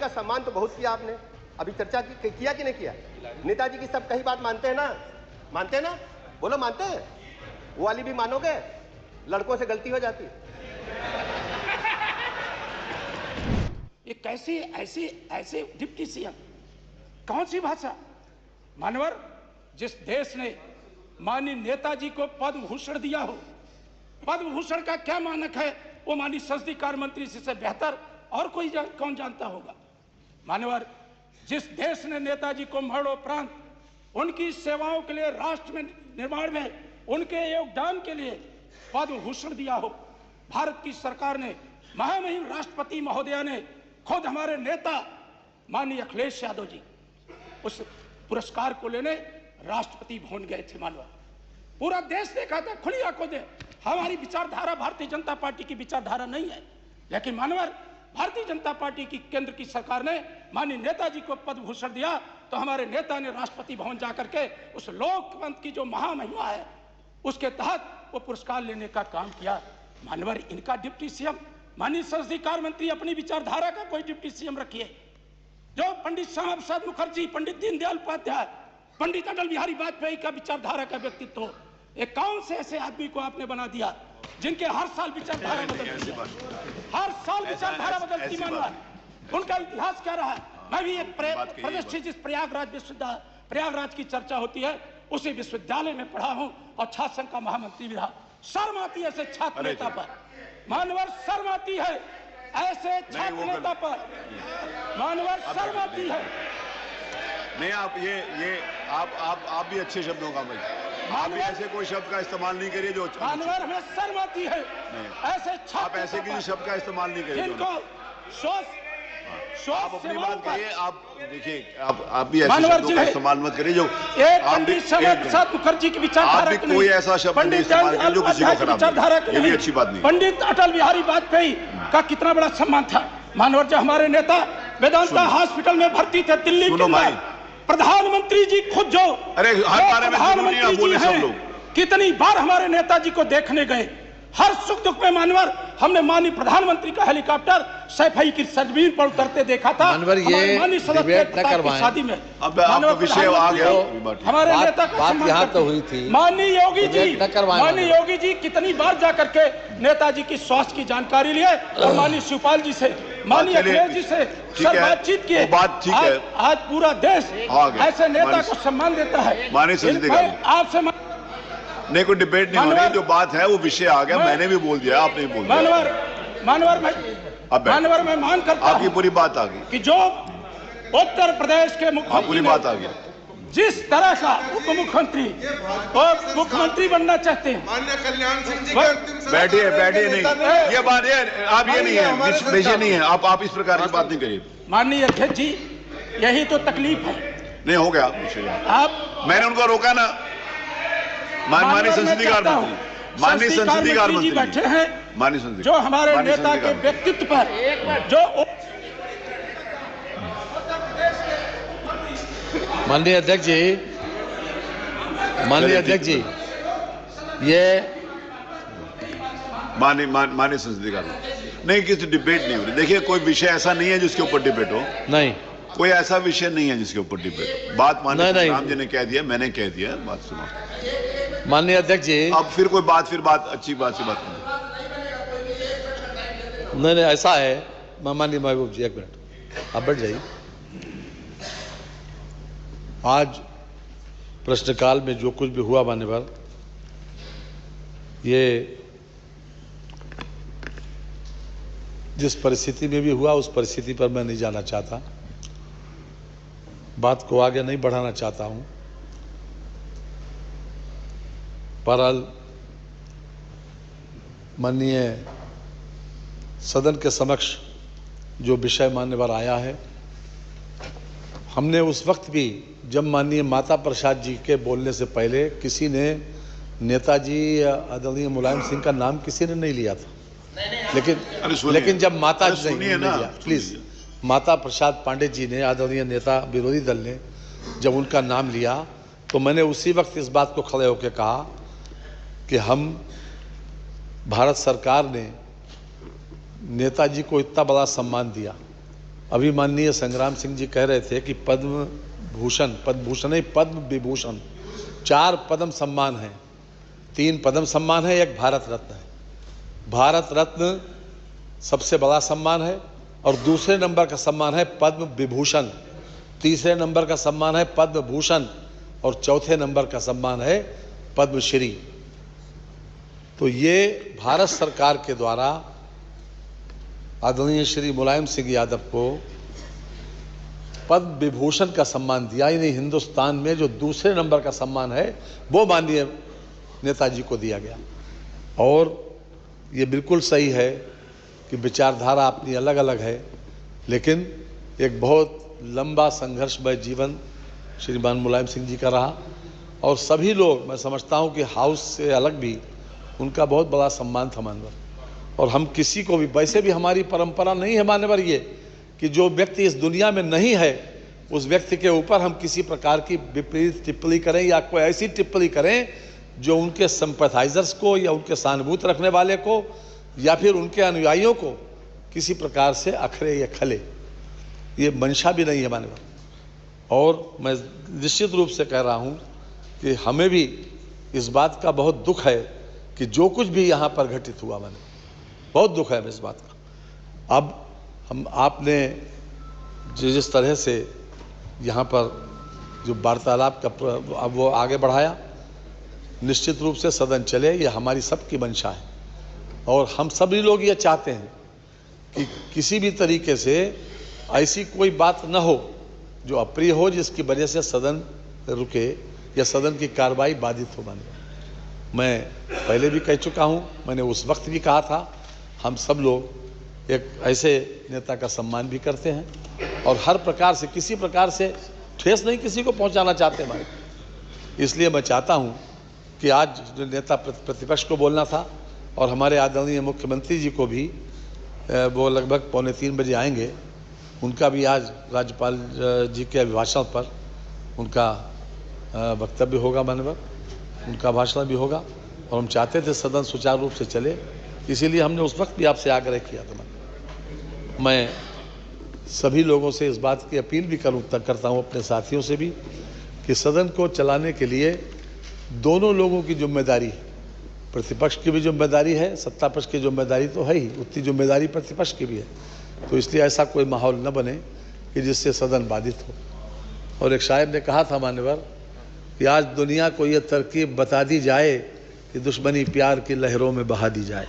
का सम्मान तो बहुत किया आपने, अभी चर्चा किया कि नहीं किया? नेताजी की सब कही बात मानते हैं ना? मानते हैं ना? बोलो मानते हैं? वो वाली भी मानोगे? लड़कों से गलती हो जाती है। ये कैसी ऐसी ऐसे डिप्टी सीएम, कौन सी भाषा? मानवर, जिस देश ने माननीय नेताजी को पद्म भूषण दिया हो, पद्म भूषण का क्या मानक है वो माननीय संसदीय कार्य मंत्री से बेहतर और कोई कौन जानता होगा? मानवर, जिस देश ने नेताजी को मरणोपरांत उनकी सेवाओं के लिए, राष्ट्र में निर्माण में उनके योगदान के लिए पद्म भूषण दिया हो, भारत की सरकार ने, महामहिम राष्ट्रपति महोदया ने, खुद हमारे नेता माननीय अखिलेश यादव जी उस पुरस्कार को लेने राष्ट्रपति भवन गए थे। मानव, पूरा देश देखा था खुली आंखों से। हमारी विचारधारा भारतीय जनता पार्टी की विचारधारा नहीं है, लेकिन मानवर, भारतीय जनता पार्टी की केंद्र की सरकार ने माननीय नेताजी को पद्म भूषण दिया तो हमारे नेता ने राष्ट्रपति भवन जाकर के उस लोकतंत्र की जो महामहिमा है उसके तहत वो पुरस्कार लेने का काम किया। मानवर, इनका डिप्टी सीएम माननीय संसदीय कार्य मंत्री अपनी विचारधारा का कोई डिप्टी सीएम रखिए, जो पंडित श्यामा प्रसाद मुखर्जी, पंडित दीनदयाल उपाध्याय, पंडित अटल बिहारी वाजपेयी का विचारधारा का व्यक्तित्व। एक कौन से ऐसे आदमी को आपने बना दिया जिनके हर साल विचारधारा बदलती है, हर साल विचारधारा बदलती? मानवर, उनका इतिहास क्या रहा है? मैं भी एक प्रतिष्ठित जिस प्रयागराज की चर्चा होती है उसी विश्वविद्यालय में पढ़ा हूं और छात्र संघ का महामंत्री भी रहा। शर्म आती है ऐसे छात्र नेता पर। मानवर, शर्म आती है ऐसे छात्र नेता पर। मानवर, शर्म आती है। नहीं, आप भी अच्छे शब्दों का भाई, आप भी ऐसे कोई शब्द का इस्तेमाल नहीं करिए जो मानवर, हमें शर्म आती है ऐसे छात्र। आप ऐसे किसी शब्द का इस्तेमाल नहीं करिए जिनको आप अपनी बात करिए। आप देखिए, आप भी ऐसे शब्दों का इस्तेमाल मत करिए जो पंडित श्यामा प्रसाद मुखर्जी की विचारधारा की, कोई ऐसा शब्द नहीं इस्तेमाल करिए जो किसी को खराब करे। ये भी अच्छी बात नहीं। पंडित अटल बिहारी वाजपेयी का कितना बड़ा सम्मान था। मानवर, जो हमारे नेता वेदांता हॉस्पिटल में भर्ती थे दिल्ली के, प्रधानमंत्री जी खुद जो, अरे हर बारे में प्रधानमंत्री बोले सब लोग, कितनी बार हमारे नेताजी को देखने गए, हर सुख दुख में। मानवर, हमने माननीय प्रधानमंत्री का हेलीकॉप्टर सैफई की सरजमीन पर उतरते देखा था। मानवर, ये डिबेट न करवाएं। शादी में अब आपका विषय आ गया। हमारे नेता का बात यहाँ तो हुई थी। माननीय योगी जी कितनी बार जाकर के नेताजी की स्वास्थ्य की जानकारी लिए और माननीय शिवपाल जी से, माननीय अखिलेश जी से सर बातचीत किए। बात ठीक है, आज पूरा देश ऐसे नेता को सम्मान देता है। आपसे नहीं, कोई डिबेट नहीं हो रही, जो बात है वो विषय आ गया। मैंने भी बोल दिया, आपने भी बोल दिया। मानवर, मैं मान करता हूं आपकी पूरी बात आ गई कि जो उत्तर प्रदेश के मुख्यमंत्री, पूरी बात आ गई, जिस तरह का उप मुख्यमंत्री बनना चाहते हैं। माननीय कल्याण सिंह जी, बैठिए नहीं, ये बात है, आप ये नहीं है, विषय नहीं है, आप इस प्रकार की बात नहीं करिए। माननीय अध्यक्ष जी, यही तो तकलीफ है। नहीं हो गया आप, मैंने उनको रोका ना। माननीय संसदीय कार्य मंत्री, माननीय संसदीय कार्य मंत्री बैठे हैं, माननीय संसदीय, जो हमारे नेता के व्यक्तित्व पर जो माननीय अध्यक्ष जी, ये माननीय संसदीय कार्य नहीं, किसी डिबेट नहीं हो रही। देखिए, कोई विषय ऐसा नहीं है जिसके ऊपर डिबेट हो। नहीं, कोई ऐसा विषय नहीं है जिसके ऊपर डिबेट हो। बात माननीय राम जी ने कह दिया, मैंने कह दिया, बात सुनो। माननीय अध्यक्ष जी, अब फिर कोई बात अच्छी बात से बात नहीं, ऐसा है। माननीय महबूब जी, एक मिनट आप बैठ जाइए। आज प्रश्नकाल में जो कुछ भी हुआ मान्यवर, ये जिस परिस्थिति में भी हुआ उस परिस्थिति पर मैं नहीं जाना चाहता, बात को आगे नहीं बढ़ाना चाहता हूं। बहरहाल माननीय सदन के समक्ष जो विषय मान्यवर आया है, हमने उस वक्त भी, जब माननीय माता प्रसाद जी के बोलने से पहले किसी ने नेताजी आदरणीय मुलायम सिंह का नाम किसी ने नहीं लिया था, लेकिन जब माता जी ने लिया, प्लीज, माता प्रसाद पांडे जी ने, आदरणीय नेता विरोधी दल ने जब उनका नाम लिया, तो मैंने उसी वक्त इस बात को खड़े होकर कहा कि हम, भारत सरकार ने नेताजी को इतना बड़ा सम्मान दिया अभी माननीय संग्राम सिंह जी कह रहे थे कि पद्म विभूषण 4 पद्म सम्मान हैं, 3 पद्म सम्मान है, 1 भारत रत्न है। भारत रत्न सबसे बड़ा सम्मान है और दूसरे नंबर का सम्मान है पद्म विभूषण, तीसरे नंबर का सम्मान है पद्म भूषण और चौथे नंबर का सम्मान है पद्मश्री। तो ये भारत सरकार के द्वारा आदरणीय श्री मुलायम सिंह यादव को पद्म विभूषण का सम्मान दिया ही नहीं, हिंदुस्तान में जो दूसरे नंबर का सम्मान है वो माननीय नेताजी को दिया गया। और ये बिल्कुल सही है कि विचारधारा अपनी अलग अलग है, लेकिन एक बहुत लंबा संघर्षमय जीवन श्रीमान मुलायम सिंह जी का रहा और सभी लोग, मैं समझता हूँ कि हाउस से अलग भी उनका बहुत बड़ा सम्मान था मानवर। और हम किसी को भी, वैसे भी हमारी परंपरा नहीं है मानवर ये कि जो व्यक्ति इस दुनिया में नहीं है उस व्यक्ति के ऊपर हम किसी प्रकार की विपरीत टिप्पणी करें या कोई ऐसी टिप्पणी करें जो उनके सिंपैथाइजर्स को या उनके सहानुभूति रखने वाले को या फिर उनके अनुयायियों को किसी प्रकार से अखरे या खले, ये मंशा भी नहीं है मानवर। और मैं निश्चित रूप से कह रहा हूँ कि हमें भी इस बात का बहुत दुख है कि जो कुछ भी यहाँ पर घटित हुआ, मैंने बहुत दुख है इस बात का। अब हम आपने जिस तरह से यहाँ पर जो वार्तालाप का अब वो आगे बढ़ाया, निश्चित रूप से सदन चले, ये हमारी सबकी मंशा है और हम सभी लोग ये चाहते हैं कि किसी भी तरीके से ऐसी कोई बात न हो जो अप्रिय हो, जिसकी वजह से सदन रुके या सदन की कार्रवाई बाधित हो। मैं पहले भी कह चुका हूँ, मैंने उस वक्त भी कहा था, हम सब लोग एक ऐसे नेता का सम्मान भी करते हैं और हर प्रकार से किसी प्रकार से ठेस नहीं किसी को पहुंचाना चाहते हमारे। इसलिए मैं चाहता हूं कि आज जो नेता प्रतिपक्ष को बोलना था और हमारे आदरणीय मुख्यमंत्री जी को भी, वो लगभग 2:45 बजे आएंगे, उनका भी आज राज्यपाल जी के अभिभाषण पर उनका वक्तव्य होगा माननीय, उनका भाषण भी होगा और हम चाहते थे सदन सुचारू रूप से चले, इसीलिए हमने उस वक्त भी आपसे आग्रह किया था। मैं सभी लोगों से इस बात की अपील भी करता हूं, अपने साथियों से भी, कि सदन को चलाने के लिए दोनों लोगों की जिम्मेदारी है। प्रतिपक्ष की भी जिम्मेदारी है, सत्ता पक्ष की जिम्मेदारी तो है ही, उतनी जिम्मेदारी प्रतिपक्ष की भी है। तो इसलिए ऐसा कोई माहौल न बने कि जिससे सदन बाधित हो। और एक शायर ने कहा था मान्यवर कि आज दुनिया को ये तरकीब बता दी जाए कि दुश्मनी प्यार की लहरों में बहा दी जाए।